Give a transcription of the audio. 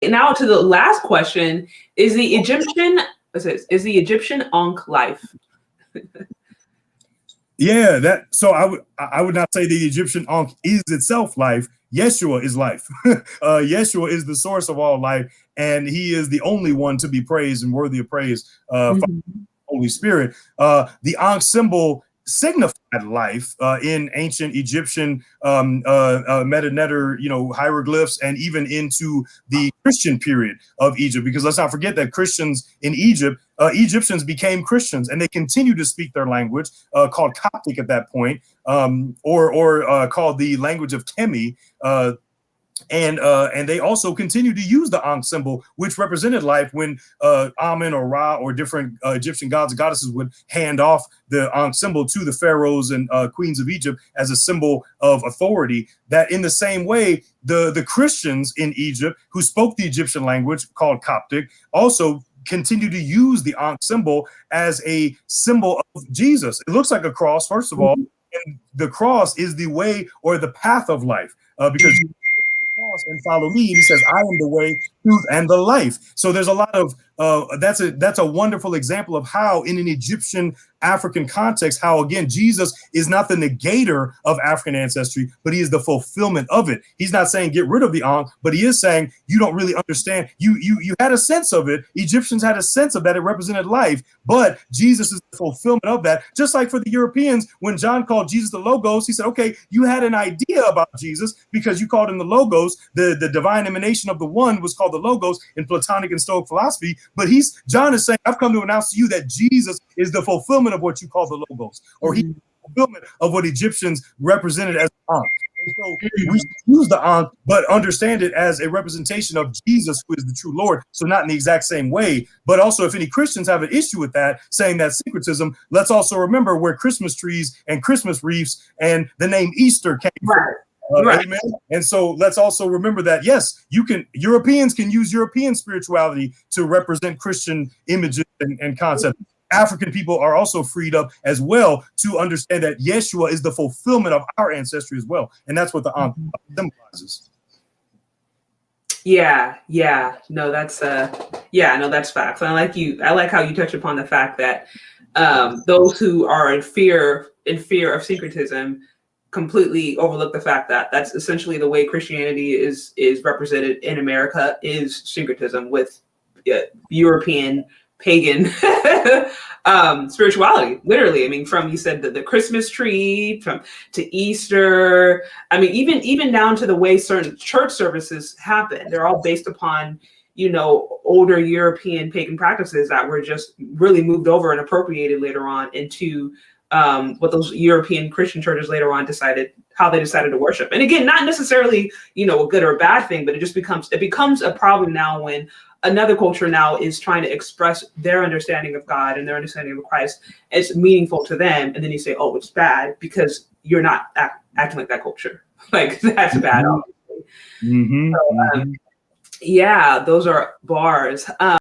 now to the last question: Is the Egyptian Ankh life? Yeah, so I would not say the Egyptian Ankh is itself life. Yeshua is life. Yeshua is the source of all life, and he is the only one to be praised and worthy of praise. Holy Spirit. The Ankh symbol signified life in ancient Egyptian metanetter, hieroglyphs, and even into the Christian period of Egypt. Because let's not forget that Christians in Egypt, Egyptians became Christians, and they continue to speak their language called Coptic at that point, or called the language of Kemet. And they also continue to use the Ankh symbol, which represented life, when Amen or Ra or different Egyptian gods and goddesses would hand off the Ankh symbol to the pharaohs and queens of Egypt as a symbol of authority. That in the same way, the Christians in Egypt who spoke the Egyptian language called Coptic also continue to use the Ankh symbol as a symbol of Jesus. It looks like a cross, first of all, and the cross is the way or the path of life, because and follow me. He says, I am the way, truth, and the life. So there's a lot of that's a wonderful example of how in an Egyptian African context, how again Jesus is not the negator of African ancestry, but he is the fulfillment of it. He's not saying get rid of the Ankh, but he is saying you don't really understand. You had a sense of it. Egyptians had a sense of that. It represented life, but Jesus is the fulfillment of that. Just like for the Europeans, when John called Jesus the Logos, he said, okay, you had an idea about Jesus because you called him the Logos. The divine emanation of the one was called the Logos in Platonic and Stoic philosophy. But John is saying, I've come to announce to you that Jesus is the fulfillment of what you call the Logos, or he's the fulfillment of what Egyptians represented as the Ankh. And so we use the Ankh, but understand it as a representation of Jesus, who is the true Lord. So not in the exact same way. But also, if any Christians have an issue with that, saying that syncretism, let's also remember where Christmas trees and Christmas wreaths and the name Easter came from. Right. Amen. And so let's also remember that, yes, Europeans can use European spirituality to represent Christian images and concepts. African people are also freed up as well to understand that Yeshua is the fulfillment of our ancestry as well. And that's what the Ankh symbolizes. No, that's facts. I like how you touch upon the fact that those who are in fear of syncretism completely overlook the fact that that's essentially the way Christianity is represented in America, is syncretism with European pagan spirituality. Literally, I mean, from, you said, the Christmas tree, to Easter. I mean, even down to the way certain church services happen. They're all based upon older European pagan practices that were just really moved over and appropriated later on into what those European Christian churches later on decided to worship. And again, not necessarily, a good or a bad thing, but it becomes a problem now when another culture now is trying to express their understanding of God and their understanding of Christ. It's meaningful to them. And then you say, oh, it's bad because you're not acting like that culture. Like, that's bad, obviously. So, those are bars.